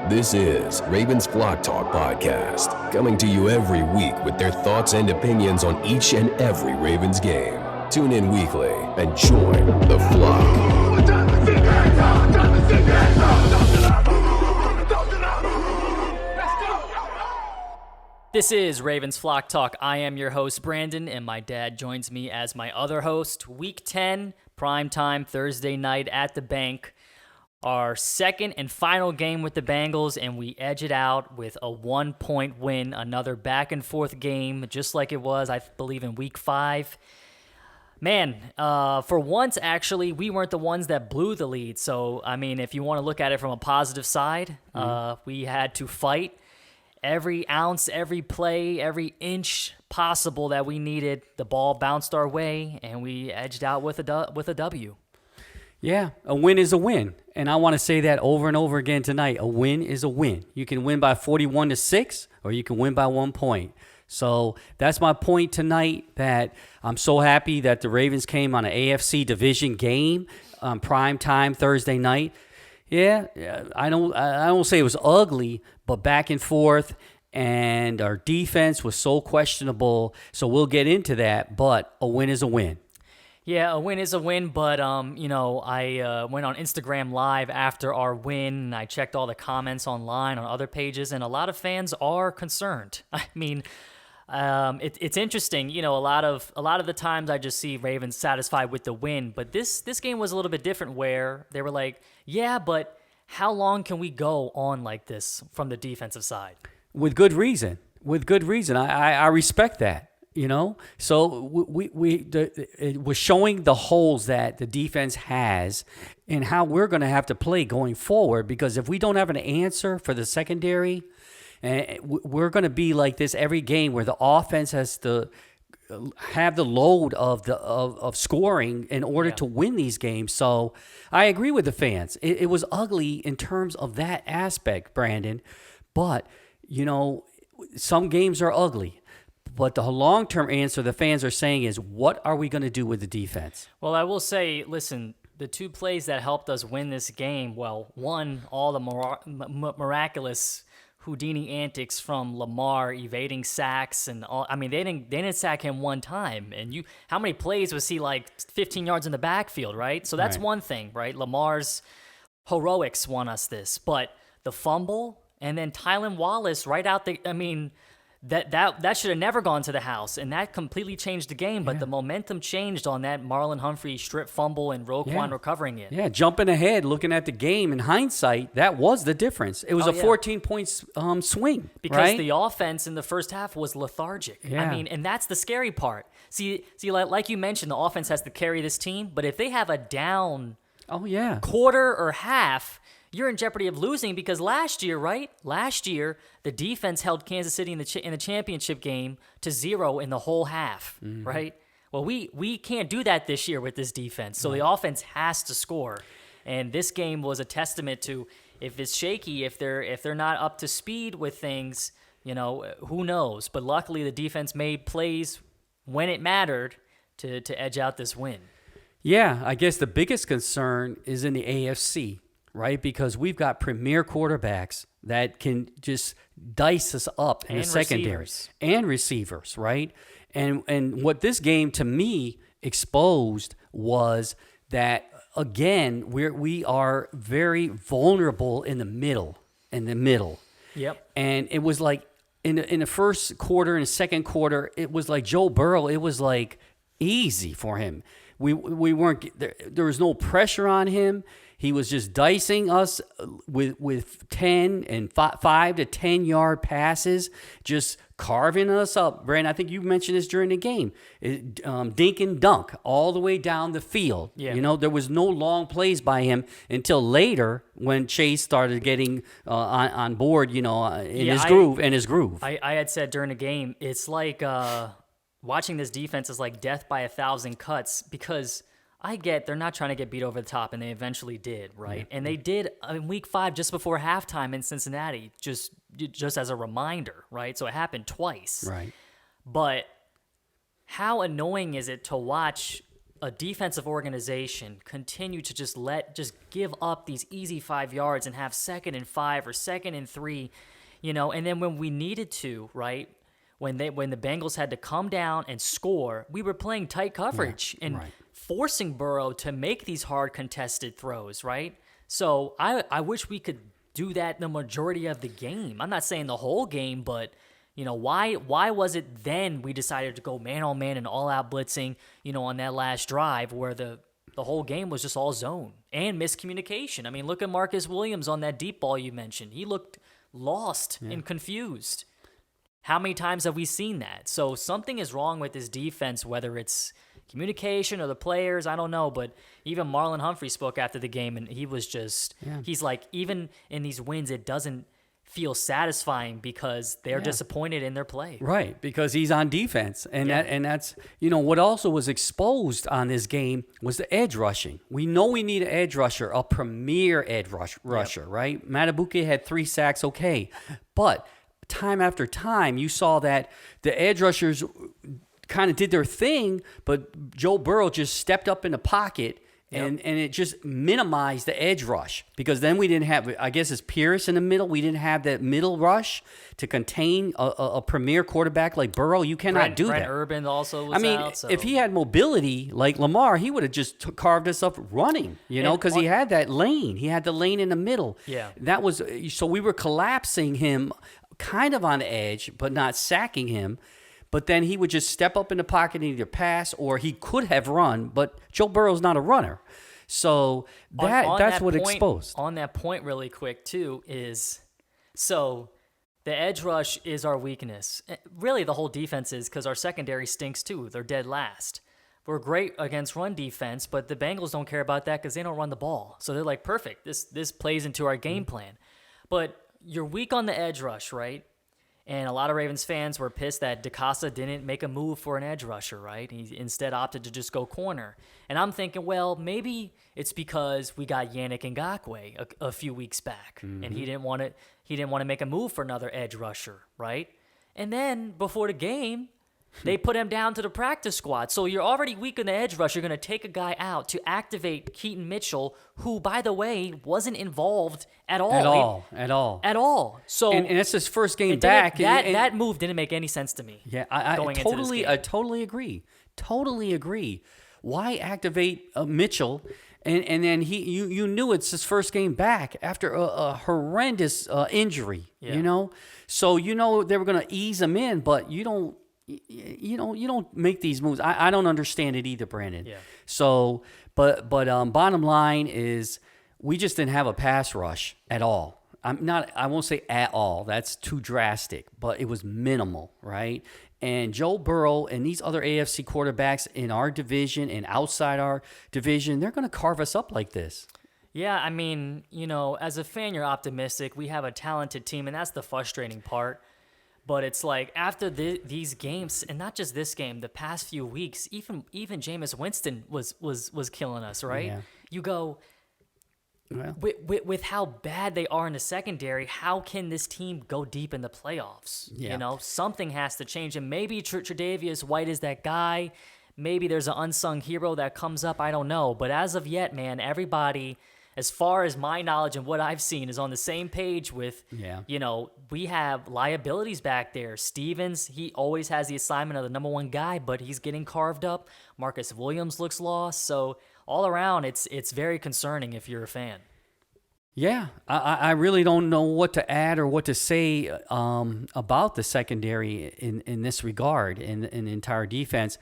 This is Ravens Flock Talk Podcast, coming to you every week with their thoughts and opinions on each and every Ravens game. Tune in weekly and join the flock. This is Ravens Flock Talk. I am your host, Brandon, and my dad joins me as my other host. Week 10, primetime Thursday night at the bank. Our second and final game with the Bengals, and we edge it out with a 1-point win. Another back-and-forth game, just like it was, I believe, in Week 5. Man, for once, actually, we weren't the ones that blew the lead. So, I mean, if you want to look at it from a positive side, we had to fight every ounce, every play, every inch possible that we needed. The ball bounced our way, and we edged out with a W. Yeah, a win is a win. And I want to say that over and over again tonight. A win is a win. You can win by 41-6, or you can win by 1 point. So that's my point tonight, that I'm so happy that the Ravens came on an AFC division game on prime time Thursday night. Yeah, I don't say it was ugly, but back and forth, and our defense was so questionable. So we'll get into that, but a win is a win. Yeah, a win is a win, but, I went on Instagram Live after our win, and I checked all the comments online on other pages, and a lot of fans are concerned. I mean, it's interesting. You know, a lot of the times I just see Ravens satisfied with the win, but this game was a little bit different, where they were like, yeah, but how long can we go on like this from the defensive side? With good reason. I respect that. You know, so it was showing the holes that the defense has and how we're going to have to play going forward. Because if we don't have an answer for the secondary, we're going to be like this every game, where the offense has to have the load of scoring in order to win these games. So I agree with the fans. It was ugly in terms of that aspect, Brandon. But you know, some games are ugly. But the long-term answer the fans are saying is, what are we going to do with the defense? Well, I will say, listen, the two plays that helped us win this game, well, one, all the miraculous Houdini antics from Lamar, evading sacks, and all. I mean, they didn't sack him one time. And how many plays was he like 15 yards in the backfield, right? So that's one thing, right? Lamar's heroics won us this. But the fumble, and then Tylan Wallace right out the, I mean, That should have never gone to the house, and that completely changed the game. But the momentum changed on that Marlon Humphrey strip fumble and Roquan recovering it. Yeah, jumping ahead, looking at the game. In hindsight, that was the difference. It was a 14-point swing. Because the offense in the first half was lethargic. Yeah. I mean, and that's the scary part. See, like you mentioned, the offense has to carry this team. But if they have a down quarter or half, you're in jeopardy of losing, because last year, the defense held Kansas City in the championship game to 0 in the whole half, right? Well, we can't do that this year with this defense, so the offense has to score. And this game was a testament to, if it's shaky, if they're not up to speed with things, you know, who knows? But luckily, the defense made plays when it mattered to edge out this win. Yeah, I guess the biggest concern is in the AFC. Right, because we've got premier quarterbacks that can just dice us up in the secondary and receivers, right? And what this game to me exposed was that, again, we are very vulnerable in the middle. Yep. And it was like in the first quarter and the second quarter, it was like Joe Burrow. It was like easy for him. We weren't there was no pressure on him. He was just dicing us with 10 and 5 to 10 yard passes, just carving us up. Brandon, I think you mentioned this during the game. Dink and dunk all the way down the field. Yeah. You know, there was no long plays by him until later when Chase started getting on board, you know, in his groove. I had said during the game, it's like watching this defense is like death by 1,000 cuts, because I get they're not trying to get beat over the top, and they eventually did, right? Yeah. And they did in Week 5 just before halftime in Cincinnati, just as a reminder, right? So it happened twice. Right. But how annoying is it to watch a defensive organization continue to just give up these easy 5 yards and have 2nd and 5 or 2nd and 3, and then when we needed to, right, when the Bengals had to come down and score, we were playing tight coverage and forcing Burrow to make these hard contested throws, right? So I wish we could do that the majority of the game. I'm not saying the whole game, but why was it then we decided to go man-on-man and all-out blitzing, on that last drive where the whole game was just all zone and miscommunication? I mean, look at Marcus Williams on that deep ball you mentioned. He looked lost and confused. How many times have we seen that? So something is wrong with this defense, whether it's communication or the players, I don't know. But even Marlon Humphrey spoke after the game, and he was just, he's like, even in these wins, it doesn't feel satisfying because they're disappointed in their play. Right, because he's on defense. And that's, what also was exposed on this game was the edge rushing. We know we need an edge rusher, a premier edge rusher, right? Matabuke had 3 sacks, okay. But time after time, you saw that the edge rushers kind of did their thing, but Joe Burrow just stepped up in the pocket and it just minimized the edge rush, because then we didn't have, I guess it's Pierce in the middle. We didn't have that middle rush to contain a premier quarterback like Burrow. You cannot do that. Urban also was out. So. If he had mobility like Lamar, he would have just carved us up running, because he had that lane. He had the lane in the middle. Yeah. That was, so we were collapsing him kind of on the edge, but not sacking him. But then he would just step up in the pocket and either pass, or he could have run, but Joe Burrow's not a runner. So that's what exposed. On that point really quick, too, is so the edge rush is our weakness. Really, the whole defense is, because our secondary stinks, too. They're dead last. We're great against run defense, but the Bengals don't care about that because they don't run the ball. So they're like, perfect. This plays into our game plan. But you're weak on the edge rush, right? And a lot of Ravens fans were pissed that DeCosta didn't make a move for an edge rusher, right? He instead opted to just go corner. And I'm thinking, well, maybe it's because we got Yannick Ngakoue a few weeks back, and he didn't want to make a move for another edge rusher, right? And then before the game, they put him down to the practice squad. So you're already weak in the edge rush. You're going to take a guy out to activate Keaton Mitchell, who, by the way, wasn't involved at all. At all. So and it's his first game back. That move didn't make any sense to me. Yeah, I totally agree. Why activate Mitchell? And then you knew it's his first game back after a horrendous injury. So they were going to ease him in, but you don't make these moves. I don't understand it either, Brandon. Yeah. So, but bottom line is we just didn't have a pass rush at all. I won't say at all. That's too drastic, but it was minimal, right? And Joe Burrow and these other AFC quarterbacks in our division and outside our division, they're going to carve us up like this. Yeah, I mean, as a fan, you're optimistic. We have a talented team, and that's the frustrating part. But it's like after these games, and not just this game, the past few weeks, even Jameis Winston was killing us, right? Yeah. You go, well, with how bad they are in the secondary, how can this team go deep in the playoffs? Yeah. Something has to change, and maybe Tre'Davious White is that guy. Maybe there's an unsung hero that comes up. I don't know. But as of yet, man, everybody, as far as my knowledge and what I've seen, is on the same page with, we have liabilities back there. Stevens, he always has the assignment of the number one guy, but he's getting carved up. Marcus Williams looks lost. So all around, it's very concerning if you're a fan. Yeah, I really don't know what to add or what to say about the secondary in this regard, in the entire defense.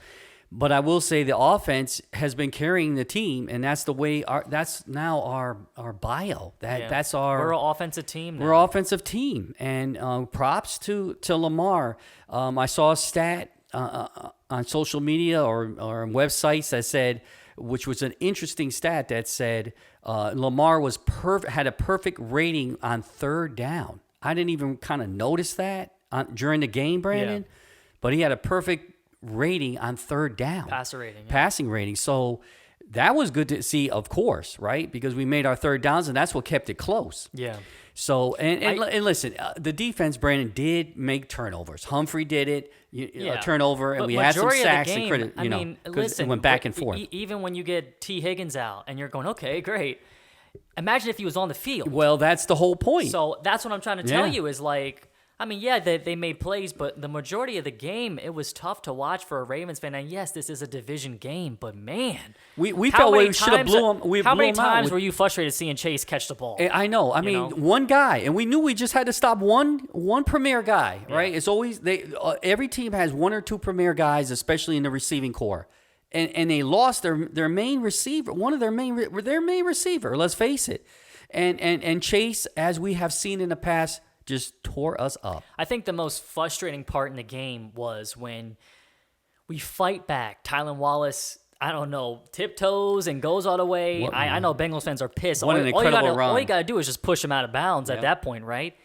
But I will say the offense has been carrying the team, and that's the way that's now our bio. That's we're an offensive team now. We're an offensive team, and props to Lamar. I saw a stat on social media or on websites that said, which was an interesting stat that said Lamar was had a perfect rating on third down. I didn't even kind of notice that during the game, Brandon, but he had a perfect rating on third down. Passing rating. Passing rating. So that was good to see, of course, right? Because we made our third downs, and that's what kept it close. Yeah. So, and listen, the defense, Brandon, did make turnovers. Humphrey did it, a turnover, and we had some sacks and credit, because it went back and forth. Even when you get T. Higgins out and you're going, okay, great. Imagine if he was on the field. Well, that's the whole point. So that's what I'm trying to tell you is like, I mean, yeah, they made plays, but the majority of the game, it was tough to watch for a Ravens fan. And yes, this is a division game, but man, we felt we should have blew them. How many times were you frustrated seeing Chase catch the ball? I know. I mean, one guy, and we knew we just had to stop one premier guy, right? It's always every team has one or two premier guys, especially in the receiving core, and they lost their main receiver, one of their main receiver. Let's face it, and Chase, as we have seen in the past, just tore us up. I think the most frustrating part in the game was when we fight back. Tylan Wallace, I don't know, tiptoes and goes all the way. I know Bengals fans are pissed. What an incredible run. All you got to do is just push him out of bounds at that point, right?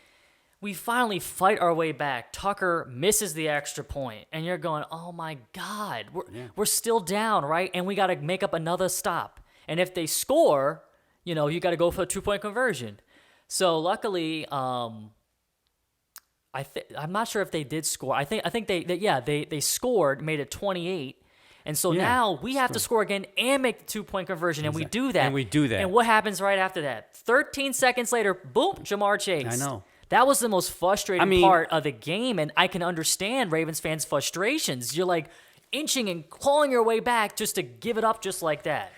We finally fight our way back. Tucker misses the extra point, and you're going, oh, my God. We're still down, right? And we got to make up another stop. And if they score, you got to go for a 2-point conversion. So luckily, I'm not sure if they did score. I think they scored, made it 28, and so now we have to score again and make the 2-point conversion, and we do that. And what happens right after that? 13 seconds later, boom, Jamar Chase. I know. That was the most frustrating part of the game, and I can understand Ravens fans' frustrations. You're like inching and clawing your way back just to give it up just like that.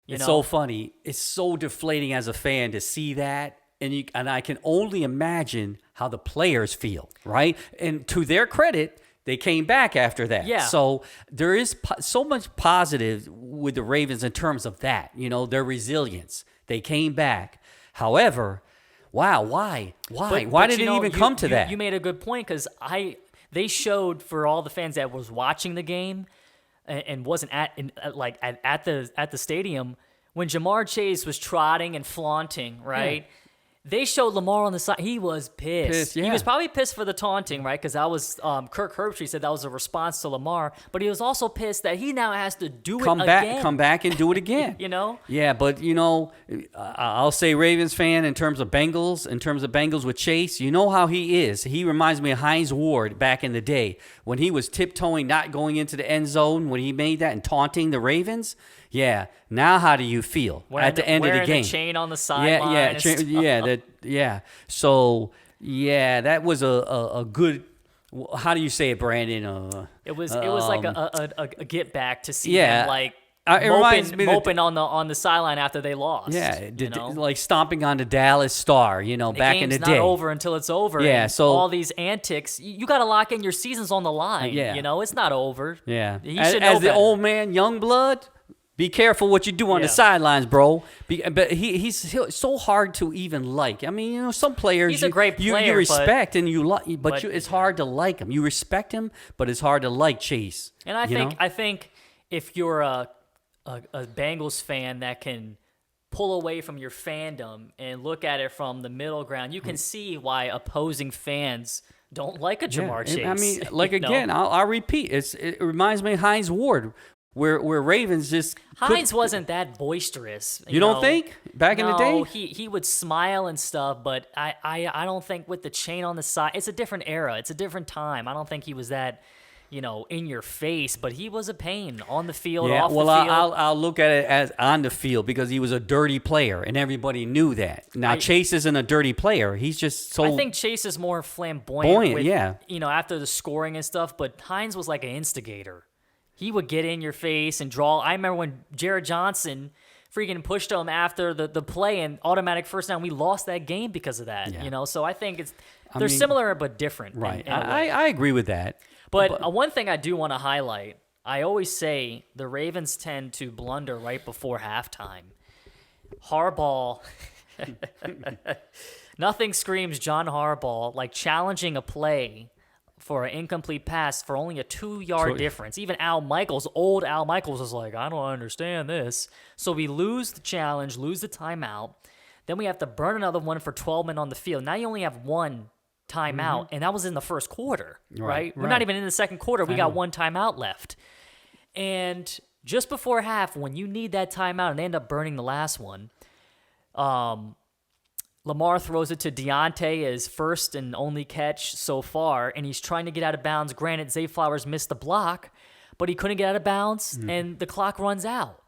It's so funny. It's so deflating as a fan to see that. And I can only imagine how the players feel, right? And to their credit, they came back after that. Yeah. So there is so much positive with the Ravens in terms of that, their resilience. They came back. However, wow, why? Why did it even come to that? You made a good point because they showed for all the fans that was watching the game and wasn't at the stadium when Jamar Chase was trotting and flaunting, right? Yeah. They showed Lamar on the side. He was pissed. He was probably pissed for the taunting, right? Because that was Kirk Herbstreit said that was a response to Lamar. But he was also pissed that he now has to do it again. Come back and do it again. Yeah, but I'll say Ravens fan in terms of Bengals with Chase. You know how he is. He reminds me of Hines Ward back in the day when he was tiptoeing, not going into the end zone when he made that and taunting the Ravens. Yeah. Now, how do you feel at the end of the game? Wearing the chain on the sideline. So, that was a good. How do you say it, Brandon? It was like a get back to see him moping on the sideline after they lost. Yeah, like stomping on the Dallas Star. Back in the day. The game's not over until it's over. Yeah, and so all these antics, you got to lock in your season's on the line. Yeah, it's not over. Yeah, he should know as the old man, young blood. Be careful what you do on the sidelines, bro. But he's so hard to even like. I mean, some players he's a great player, you respect and you like, but it's hard to like him. You respect him, but it's hard to like Chase. And I think if you're a Bengals fan that can pull away from your fandom and look at it from the middle ground, you can see why opposing fans don't like a Jamar Chase. I mean, again, I'll repeat. It reminds me of Hines Ward. Where Ravens just Hines wasn't that boisterous. You don't think back in the day? No, he would smile and stuff, but I don't think with the chain on the side. It's a different era. It's a different time. I don't think he was that in your face, but he was a pain on the field. Off the field. I'll look at it as on the field because he was a dirty player and everybody knew that. Now Chase isn't a dirty player. He's just so. I think Chase is more flamboyant. With, yeah. After the scoring and stuff, but Hines was like an instigator. He would get in your face and draw. I remember when Jared Johnson freaking pushed him after the play and automatic first down. We lost that game because of that. Yeah. So I think they're similar but different. Right. I agree with that. But one thing I do want to highlight, I always say the Ravens tend to blunder right before halftime. Harbaugh, nothing screams John Harbaugh like challenging a play for an incomplete pass for only a 2-yard difference. Even old Al Michaels was like, I don't understand this. So we lose the challenge, lose the timeout. Then we have to burn another one for 12 men on the field. Now you only have one timeout, and that was in the first quarter, right? We're not even in the second quarter. We got one timeout left. And just before half, when you need that timeout and they end up burning the last one, Lamar throws it to Deontay, his first and only catch so far, and he's trying to get out of bounds. Granted, Zay Flowers missed the block, but he couldn't get out of bounds, and the clock runs out,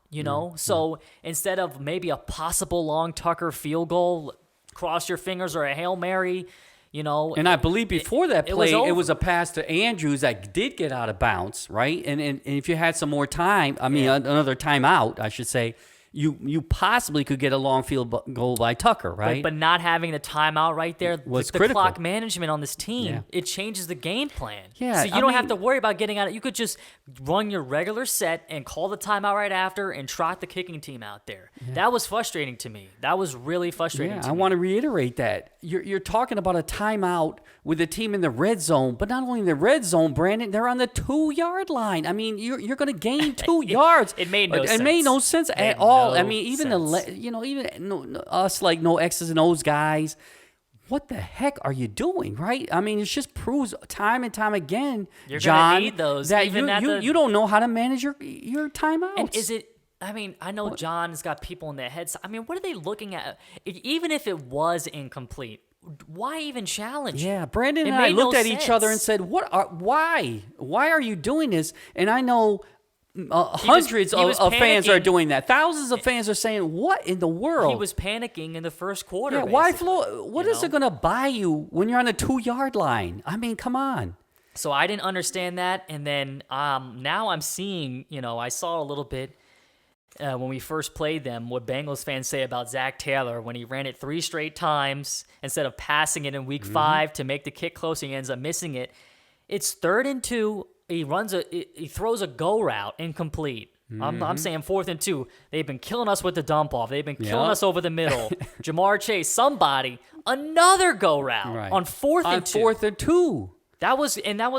So instead of maybe a possible long Tucker field goal, cross your fingers, or a Hail Mary, And I believe before that play, it it was a pass to Andrews that did get out of bounds, right? And if you had some more time, another timeout, I should say, you possibly could get a long field goal by Tucker, right? But not having the timeout right there, was the critical. clock management on this team, it changes the game plan. Yeah, so you don't have to worry about getting out. You could just run your regular set and call the timeout right after and trot the kicking team out there. Yeah. That was frustrating to me. That was really frustrating to me. I want to reiterate that. You're talking about a timeout with a team in the red zone, but not only in the red zone, Brandon, they're on the 2-yard line. I mean, you're going to gain 2 yards. It made no sense. It made no sense at all. I mean, even us, like, no X's and O's guys, what the heck are you doing, right? I mean, it just proves time and time again, You're John, gonna need those, that even you don't know how to manage your timeouts. And is it? I mean, I know John's got people in their heads. I mean, what are they looking at? Even if it was incomplete, why even challenge? Yeah, Brandon and I looked at each other and said, why? Why are you doing this? And I know hundreds of fans are doing that. Thousands of fans are saying, what in the world? He was panicking in the first quarter. Yeah, why flow? What is it going to buy you when you're on the 2-yard line? I mean, come on. So I didn't understand that. And then now I'm seeing, I saw a little bit when we first played them, what Bengals fans say about Zach Taylor when he ran it 3 straight times instead of passing it in week 5 to make the kick close. He ends up missing it. It's 3rd and 2. He throws a go route incomplete. I'm saying 4th and 2. They've been killing us with the dump off. They've been killing us over the middle. Jamar Chase, another go route on 4th and 2. On 4th and 2. That was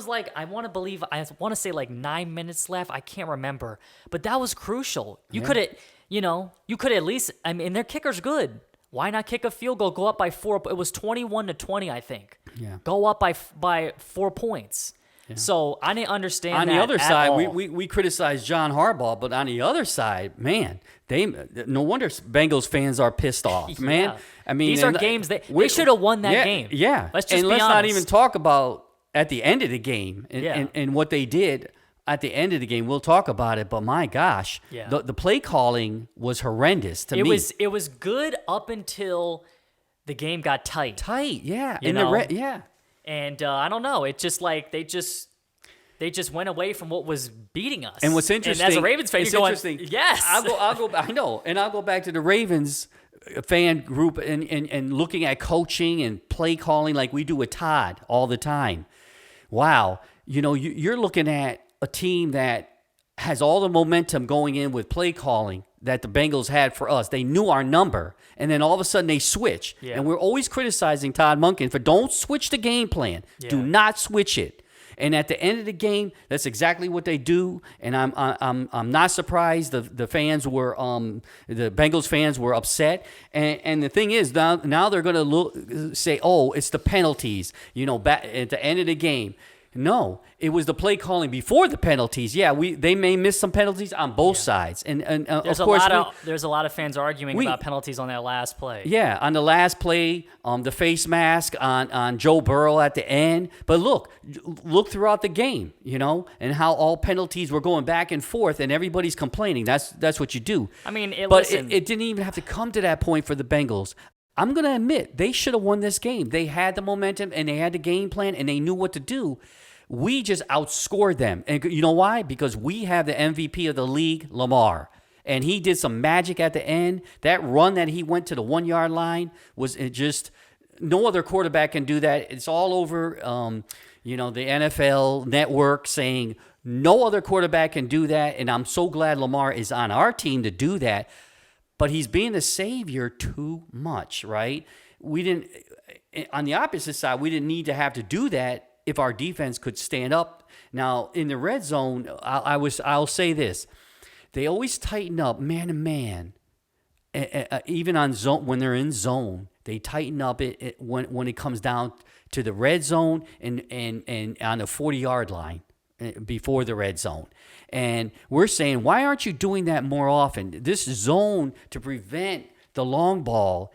like, I want to say like 9 minutes left. I can't remember, but that was crucial. You could at least, I mean, their kicker's good. Why not kick a field goal, go up by 4? It was 21-20, I think. Yeah. Go up by 4 points. Yeah. So I didn't understand on that the other at side, all. we criticized John Harbaugh, but on the other side, man, no wonder Bengals fans are pissed off, man. Yeah. I mean, these are games that they should have won that game. Yeah, let's be honest. Not even talk about at the end of the game and what they did at the end of the game. We'll talk about it, but my gosh, the play calling was horrendous to me. It was good up until the game got tight. Yeah. Yeah. And I don't know. It's just like they just went away from what was beating us. And what's interesting, and as a Ravens fan, you're going, yes. I'll go. I know, and I'll go back to the Ravens fan group and looking at coaching and play calling like we do with Todd all the time. Wow, you're looking at a team that has all the momentum going in with play calling that the Bengals had for us. They knew our number, and then all of a sudden they switch. Yeah. And we're always criticizing Todd Monken for don't switch the game plan. Yeah. Do not switch it. And at the end of the game, that's exactly what they do. And I'm not surprised the fans were the Bengals fans were upset. And the thing is now they're going to say, oh, it's the penalties. Back at the end of the game. No, it was the play calling before the penalties. Yeah, they may miss some penalties on both sides, and there's of course there's a lot of fans arguing about penalties on that last play. Yeah, on the last play, the face mask on Joe Burrow at the end. But look throughout the game, and how all penalties were going back and forth, and everybody's complaining. That's what you do. I mean, it didn't even have to come to that point for the Bengals. I'm going to admit they should have won this game. They had the momentum and they had the game plan and they knew what to do. We just outscored them. And you know why? Because we have the MVP of the league, Lamar. And he did some magic at the end. That run that he went to the 1-yard line was just no other quarterback can do that. It's all over the NFL network saying no other quarterback can do that. And I'm so glad Lamar is on our team to do that. But he's being the savior too much, right? On the opposite side, we didn't need to have to do that if our defense could stand up. Now, in the red zone, I'll say this. They always tighten up man to man. Even on zone, when they're in zone, they tighten up when it comes down to the red zone and on the 40-yard line. before the red zone. And we're saying, why aren't you doing that more often? This zone to prevent the long ball,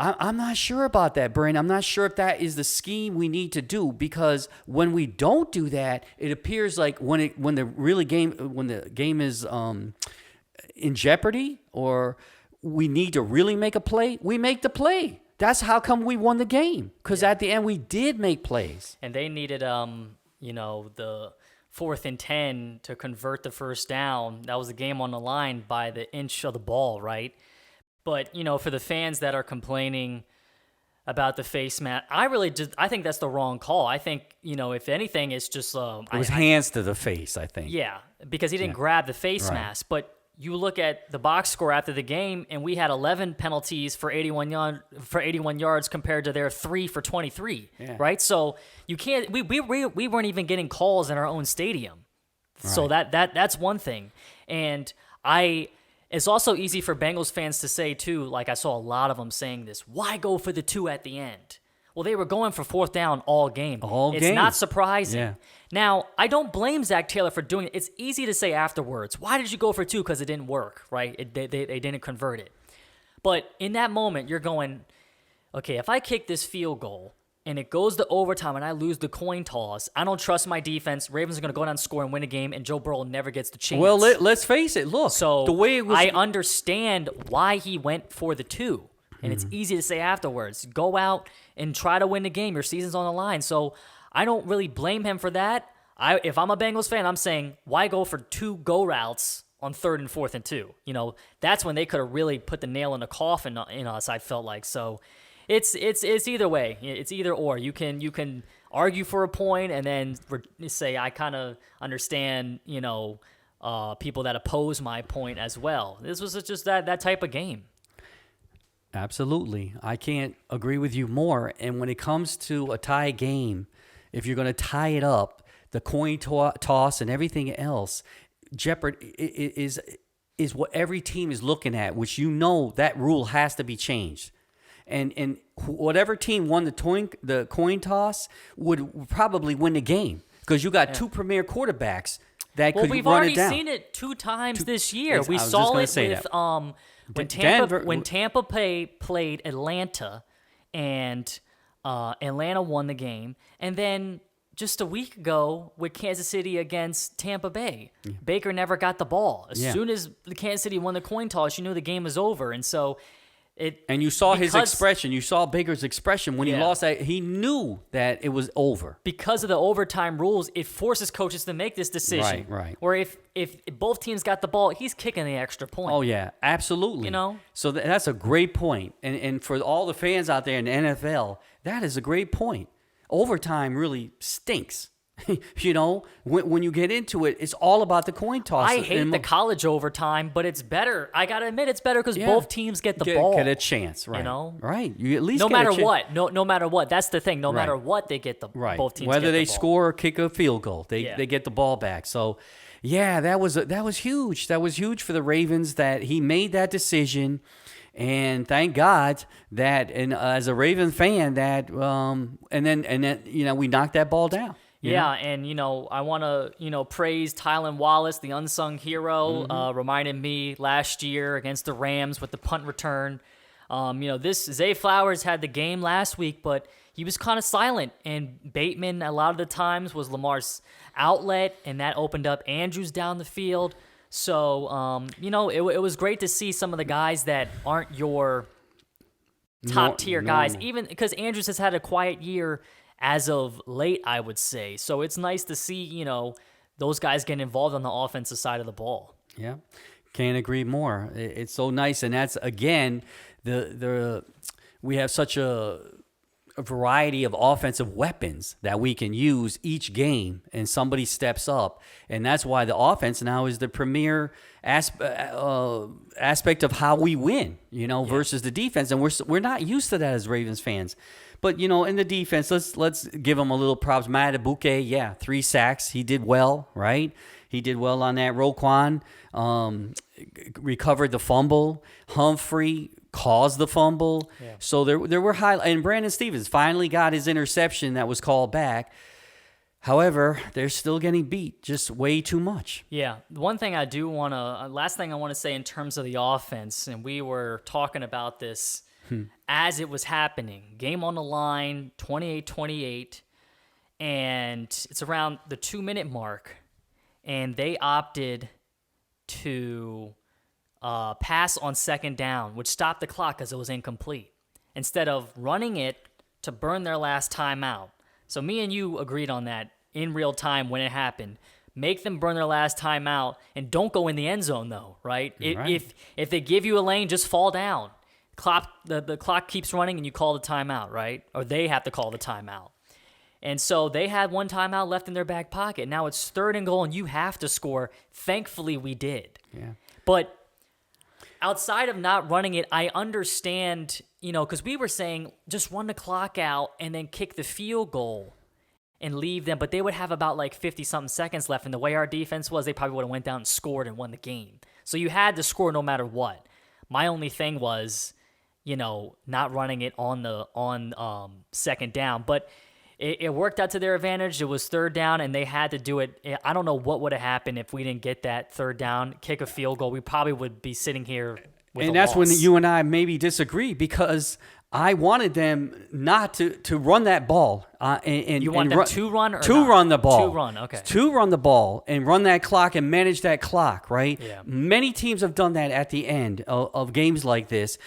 I'm not sure about that, Brian. I'm not sure if that is the scheme we need to do, because when we don't do that, it appears like when the game is in jeopardy, or we need to really make a play, we make the play. That's how come we won the game, because at the end we did make plays. And they needed the 4th and 10 to convert the first down. That was the game on the line by the inch of the ball, right? But, for the fans that are complaining about the face mask, I think that's the wrong call. I think, if anything, it's just... it was hands to the face, I think. Yeah, because he didn't grab the face mask. But you look at the box score after the game, and we had 11 penalties for 81 yards compared to their 3 for 23, right? So you can't... We weren't even getting calls in our own stadium. Right. So that's one thing. And it's also easy for Bengals fans to say, too, like I saw a lot of them saying this, why go for the 2 at the end? Well, they were going for 4th down all game. It's not surprising. Yeah. Now, I don't blame Zach Taylor for doing it. It's easy to say afterwards, why did you go for 2? Because it didn't work, right? They didn't convert it. But in that moment, you're going, okay, if I kick this field goal and it goes to overtime and I lose the coin toss, I don't trust my defense. Ravens are going to go down and score and win a game, and Joe Burrow never gets the chance. Well, let's face it. Look, so the way it was... I understand why he went for the 2, and it's easy to say afterwards. Go out and try to win the game. Your season's on the line. So I don't really blame him for that. If I'm a Bengals fan, I'm saying, why go for 2 go routes on 3rd and 4th and 2? That's when they could have really put the nail in the coffin in us, I felt like. So... It's either way. It's either or. You can argue for a point and then say I kind of understand, people that oppose my point as well. This was just that type of game. Absolutely. I can't agree with you more. And when it comes to a tie game, if you're going to tie it up, the coin toss and everything else, jeopardy is what every team is looking at, which that rule has to be changed. And whatever team won the coin toss would probably win the game, because you got 2 premier quarterbacks that could run it down. Well, we've already seen it 2 times this year. We saw it with when Tampa played Atlanta, and Atlanta won the game, and then just a week ago with Kansas City against Tampa Bay, Baker never got the ball. As soon as the Kansas City won the coin toss, you knew the game was over, and so. And you saw his expression. You saw Baker's expression when he lost that. He knew that it was over. Because of the overtime rules, it forces coaches to make this decision. Right. Where if both teams got the ball, he's kicking the extra point. Oh, yeah, absolutely. So that's a great point. And for all the fans out there in the NFL, that is a great point. Overtime really stinks. When you get into it, it's all about the coin toss. I hate the college overtime, but it's better. I gotta admit, it's better because both teams get the ball. Get a chance, right? Right. You at least no matter what. No matter what. That's the thing. No matter what, they get the both teams. Whether get they the ball. score or kick a field goal, they get the ball back. So, that was huge. That was huge for the Ravens that he made that decision. And thank God that, and as a Raven fan, that and then we knocked that ball down. Yeah, and, I want to, praise Tylan Wallace, the unsung hero, reminded me last year against the Rams with the punt return. Zay Flowers had the game last week, but he was kind of silent, and Bateman a lot of the times was Lamar's outlet, and that opened up Andrews down the field. So, it was great to see some of the guys that aren't your top-tier guys, even because Andrews has had a quiet year as of late, I would say. So it's nice to see, those guys getting involved on the offensive side of the ball. Yeah, can't agree more. It's so nice, and that's again we have such a variety of offensive weapons that we can use each game, and somebody steps up, and that's why the offense now is the premier aspect of how we win. Versus the defense, and we're not used to that as Ravens fans. But, in the defense, let's give him a little props. Matt Abuke, 3 sacks. He did well, right? He did well on that. Roquan recovered the fumble. Humphrey caused the fumble. Yeah. So there were highlights. And Brandon Stevens finally got his interception that was called back. However, they're still getting beat just way too much. Yeah. One thing I do want to, last thing I want to say in terms of the offense, and we were talking about this as it was happening. Game on the line, 28-28, and it's around the 2-minute mark, and they opted to pass on second down, which stopped the clock because it was incomplete, instead of running it to burn their last timeout. So me and you agreed on that in real time when it happened. Make them burn their last timeout, and don't go in the end zone, though, right? Right. If they give you a lane, just fall down. The clock keeps running, and you call the timeout, right? Or they have to call the timeout. And so they had one timeout left in their back pocket. Now it's 3rd and goal, and you have to score. Thankfully, we did. Yeah. But outside of not running it, I understand, because we were saying just run the clock out and then kick the field goal and leave them. But they would have about 50-something seconds left. And the way our defense was, they probably would have went down and scored and won the game. So you had to score no matter what. My only thing was, not running it on second down. But it worked out to their advantage. It was 3rd down, and they had to do it. I don't know what would have happened if we didn't get that 3rd down, kick a field goal. We probably would be sitting here with And a that's when loss. you and I maybe disagree, because I wanted them not to run that ball. And You want them to run or to not? run the ball. To run, okay. To run the ball and run that clock and manage that clock, right? Yeah. Many teams have done that at the end of games like this.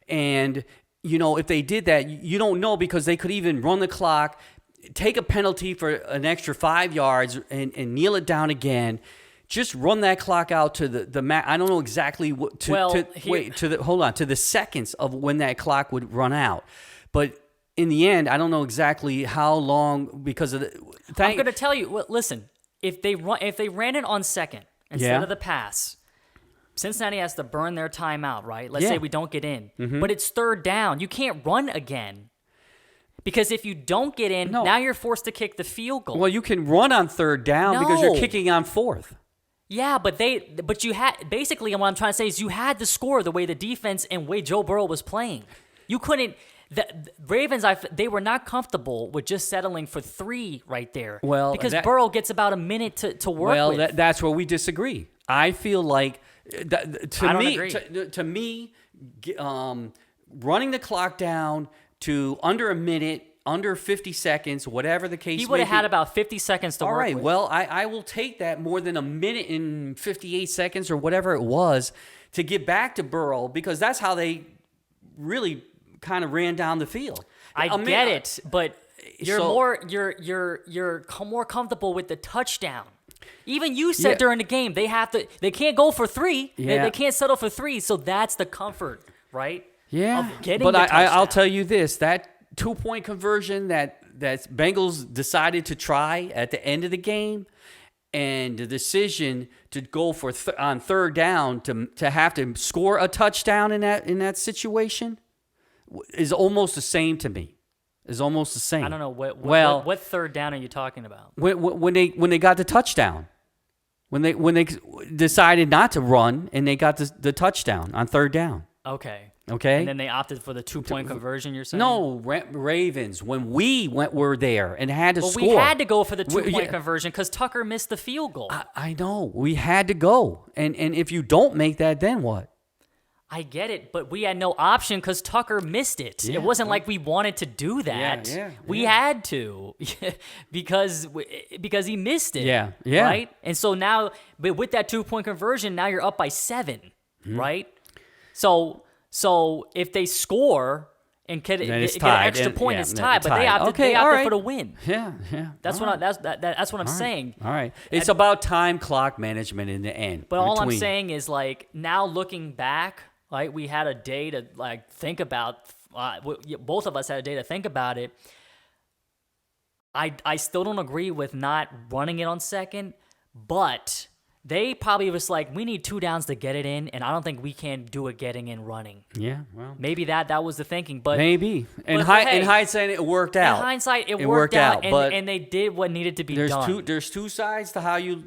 And, if they did that, you don't know, because they could even run the clock, take a penalty for an extra 5 yards, and kneel it down again. Just run that clock out to the I don't know exactly what to the seconds of when that clock would run out, but in the end, I don't know exactly how long, because of I'm going to tell you. Well, listen, if they ran it on second instead of the pass, Cincinnati has to burn their timeout, right? Let's say we don't get in, but it's 3rd down. You can't run again. Because if you don't get in, now you're forced to kick the field goal. Well, you can run on 3rd down because you're kicking on 4th. Yeah, but you had, basically what I'm trying to say is you had to score the way the defense and way Joe Burrow was playing. You couldn't. The Ravens, they were not comfortable with just settling for 3 right there. Well, because Burrow gets about a minute to work with. Well, that's where we disagree. I feel like to me, running the clock down to under a minute, under 50 seconds, whatever the case may be. He would have had about 50 seconds to work with. All right, well, I will take that more than a minute and 58 seconds or whatever it was to get back to Burrow, because that's how they really kind of ran down the field. I get it, but you're more comfortable with the touchdown. Even you said during the game they can't go for 3. Yeah. They can't settle for 3, so that's the comfort, right? Yeah, but I'll tell you this: that 2-point conversion that Bengals decided to try at the end of the game, and the decision to go for on 3rd down to have to score a touchdown in that situation is almost the same to me. Is almost the same. I don't know what 3rd down are you talking about? When they got the touchdown, when they decided not to run and they got the touchdown on 3rd down. Okay. And then they opted for the 2-point conversion, you're saying? No, Ravens, when we were there and had to score. We had to go for the 2-point conversion because Tucker missed the field goal. I know. We had to go. And if you don't make that, then what? I get it, but we had no option because Tucker missed it. Yeah, it wasn't like we wanted to do that. We had to because he missed it. Yeah. Right? And so now, but with that 2-point conversion, now you're up by 7, right? So if they score and get an extra point, it's tied. But they opted for the win. Yeah. That's what I'm saying. All right. It's about time clock management in the end. But all I'm saying is, now looking back, we had a day to think about. Both of us had a day to think about it. I still don't agree with not running it on second, but they probably was we need 2 downs to get it in, and I don't think we can do it getting in running. Yeah, well. Maybe that was the thinking, but... Maybe. In hindsight, it worked out. In hindsight, it worked out, but and they did what needed to be done. There's 2 sides to how you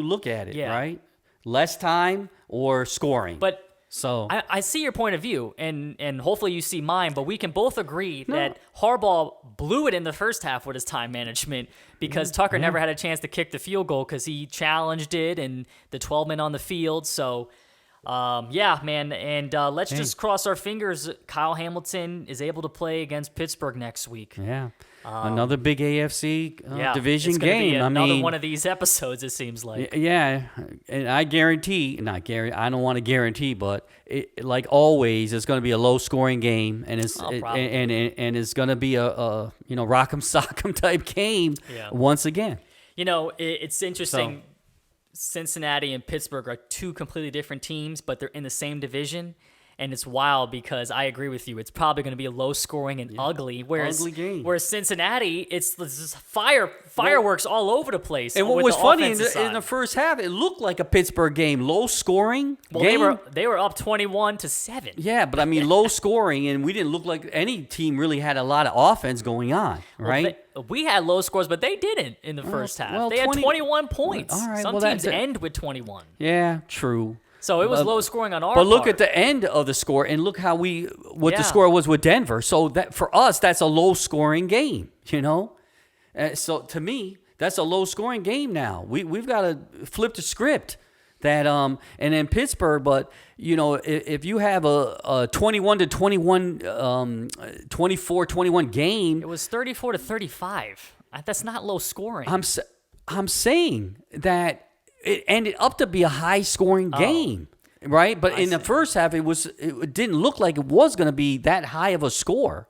look at it, right? Less time or scoring. But So I see your point of view, and hopefully you see mine, but we can both agree that Harbaugh blew it in the first half with his time management because Tucker never had a chance to kick the field goal because he challenged it and the 12 men on the field. So, man, and let's just cross our fingers. Kyle Hamilton is able to play against Pittsburgh next week. Yeah. Another big AFC division it's gonna game. Be another one of these episodes, it seems like. Yeah, and I I don't want to guarantee, but like always, it's going to be a low-scoring game, and it's and it's going to be a rock'em sock'em type game once again. It's interesting. Cincinnati and Pittsburgh are two completely different teams, but they're in the same division. And it's wild because I agree with you. It's probably going to be a low scoring and ugly. Ugly game. Whereas Cincinnati, it's just fireworks all over the place. And what was funny in the first half, it looked like a Pittsburgh game, low scoring. Well, they were up 21-7. Yeah, but I mean low scoring, and we didn't look like any team really had a lot of offense going on, right? We had low scores, but they didn't in the first half. They had 21 points. All right, some teams end with 21. Yeah, true. So it was low scoring on our part. But look at the end of the score and look how the score was with Denver. So that for us, that's a low scoring game, So to me, that's a low scoring game now. We've got to flip the script that and then Pittsburgh, but if you have a 21-21 24-21 game, it was 34-35. That's not low scoring. I'm saying that it ended up to be a high-scoring game, right? But in the first half, it didn't look like it was going to be that high of a score.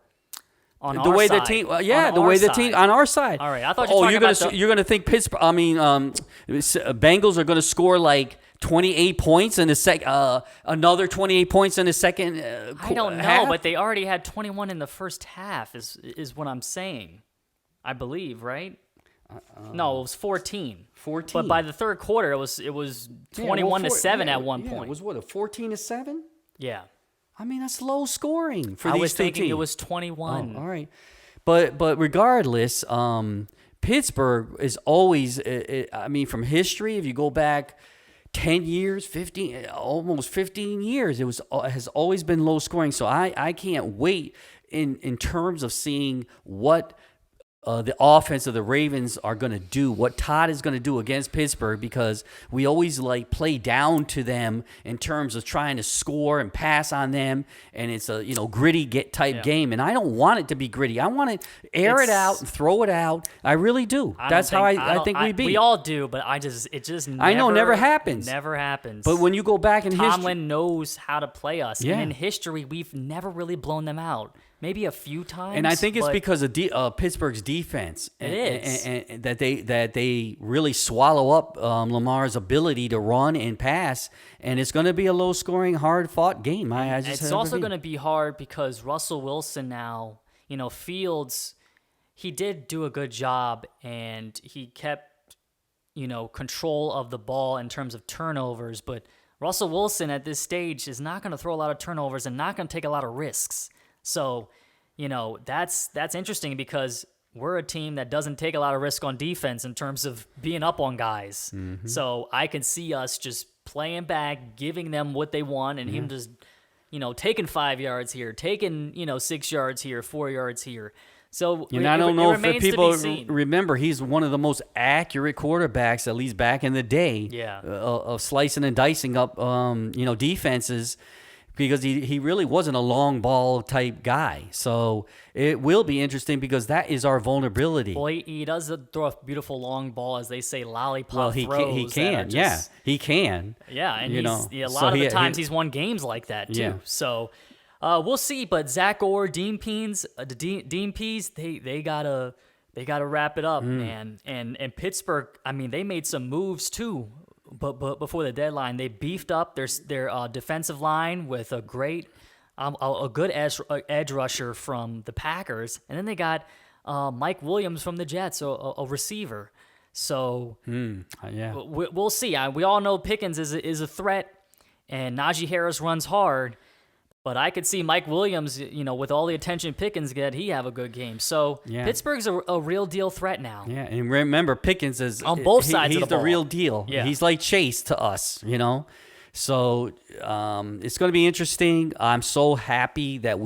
On our side. The team on our side. All right, I thought you're going to think Pittsburgh. I mean, Bengals are going to score like 28 points in the another 28 points in the second. I don't know, but they already had 21 in the first half. Is what I'm saying. I believe, right? No, it was 14. 14. But by the third quarter, it was 21-7 at one point. It was what, a 14-7? Yeah. I mean, that's low scoring for these two teams. I was thinking it was 21. Oh, all right. But regardless, Pittsburgh is always, from history, if you go back 10 years, 15, almost 15 years, has always been low scoring. So I can't wait in terms of seeing what the offense of the Ravens are going to do, what Todd is going to do against Pittsburgh, because we always play down to them in terms of trying to score and pass on them, and it's a gritty type game, and I don't want it to be gritty. I want to air it out and throw it out. I really do. That's how I think we beat. We all do, but never happens. Never happens. But when you go back in history, Tomlin knows how to play us, and in history, we've never really blown them out. Maybe a few times, and I think it's because of Pittsburgh's defense. It is, and that they really swallow up Lamar's ability to run and pass, and it's going to be a low-scoring, hard-fought game. It's also going to be hard because Russell Wilson now, Fields, he did do a good job, and he kept, control of the ball in terms of turnovers. But Russell Wilson at this stage is not going to throw a lot of turnovers and not going to take a lot of risks. So, that's interesting because we're a team that doesn't take a lot of risk on defense in terms of being up on guys. Mm-hmm. So I can see us just playing back, giving them what they want, and him just, taking 5 yards here, taking, 6 yards here, 4 yards here. So I don't know if people remember, he's one of the most accurate quarterbacks, at least back in the day, of slicing and dicing up, defenses. Because he really wasn't a long ball type guy. So it will be interesting because that is our vulnerability. Well, he does throw a beautiful long ball, as they say, lollipop throws. He can. He can. Yeah, and a lot of the times he's won games like that too. Yeah. So we'll see. But Zach Orr, Dean Pees, they gotta wrap it up, man. And Pittsburgh, they made some moves too. But before the deadline, they beefed up their defensive line with a good edge rusher from the Packers, and then they got Mike Williams from the Jets, a receiver. So we'll see. We all know Pickens is a threat, and Najee Harris runs hard. But I could see Mike Williams, with all the attention Pickens get, he have a good game. So Pittsburgh's a real deal threat now. Yeah, and remember, Pickens is on both sides of the ball. He's the real deal. Yeah. He's like Chase to us, So it's going to be interesting. I'm so happy that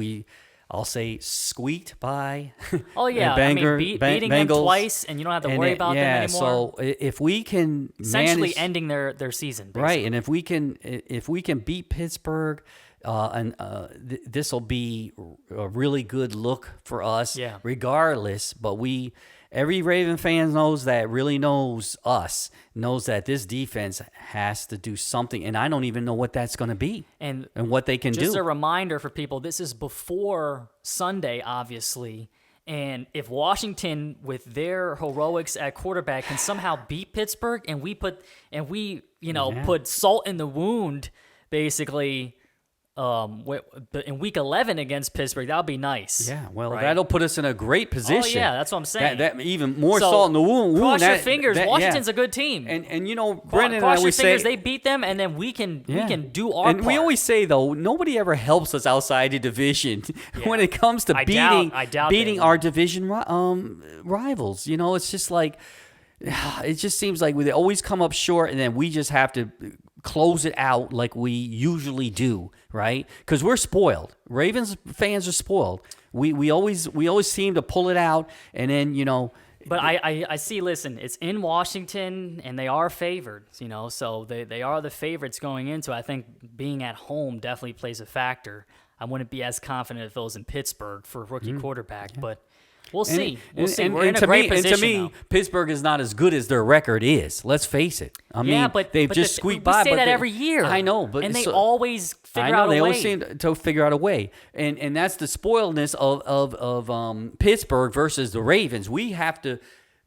I'll say squeaked by. Oh yeah, beating them twice, and you don't have to worry about them anymore. So if we can essentially ending their season, basically. Right, and if we can beat Pittsburgh, this will be a really good look for us. Yeah. Regardless, but every Raven fan knows that this defense has to do something, and I don't even know what that's going to be and what they can do. Just a reminder for people, this is before Sunday, obviously, and if Washington, with their heroics at quarterback, can somehow beat Pittsburgh, and we put salt in the wound, basically, in Week 11 against Pittsburgh, that'll be nice. Yeah, well, right? That'll put us in a great position. Oh, yeah, that's what I'm saying. That even more salt in the wound. Cross your fingers. Washington's a good team. And Brendan and I always say they beat them, and then we can do our part. We always say, though, nobody ever helps us outside the division when it comes to beating our division rivals. It's just like it just seems like they always come up short, and then we just have to close it out like we usually do, right? Because we're spoiled. Ravens fans are spoiled. We always seem to pull it out, and then But I see. Listen, it's in Washington, and they are favored. So they are the favorites going into. I think being at home definitely plays a factor. I wouldn't be as confident if it was in Pittsburgh for a rookie quarterback, but. We'll see. We're in a great position. And to me, Pittsburgh is not as good as their record is. Let's face it. But they've just squeaked by. We say that every year. I know, but they always figure out a way. They always seem to figure out a way, and that's the spoiledness of Pittsburgh versus the Ravens. We have to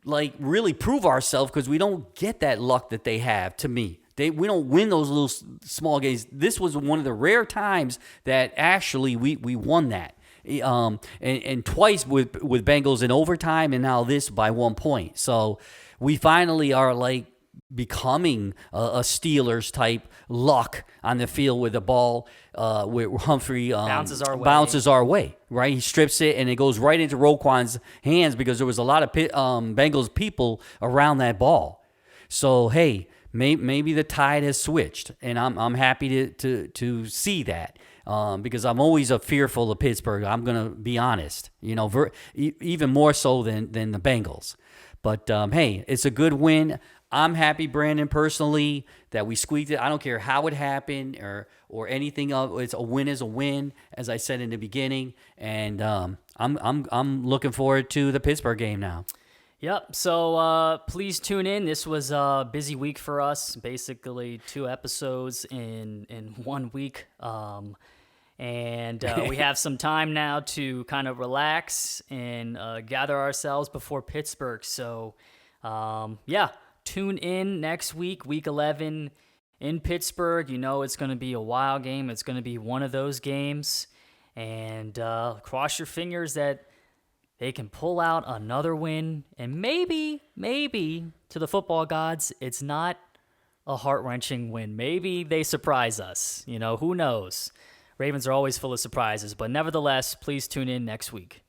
really prove ourselves because we don't get that luck that they have. To me. We don't win those little small games. This was one of the rare times that actually we won that. And twice with Bengals in overtime, and now this by 1 point. So we finally are becoming a Steelers type luck on the field with the ball. Where Humphrey bounces our way, right? He strips it and it goes right into Roquan's hands because there was a lot of Bengals people around that ball. So hey, maybe the tide has switched, and I'm happy to see that. Because I'm always fearful of Pittsburgh. I'm going to be honest, even more so than the Bengals. But, hey, it's a good win. I'm happy, Brandon, personally, that we squeaked it. I don't care how it happened or anything of it's a win is a win, as I said in the beginning. And I'm looking forward to the Pittsburgh game now. Yep. So please tune in. This was a busy week for us. Basically, 2 episodes in 1 week. And we have some time now to kind of relax and gather ourselves before Pittsburgh. So, tune in next week, Week 11 in Pittsburgh. It's going to be a wild game. It's going to be one of those games. And cross your fingers that they can pull out another win, and maybe, to the football gods, it's not a heart-wrenching win. Maybe they surprise us. Who knows? Ravens are always full of surprises, but nevertheless, please tune in next week.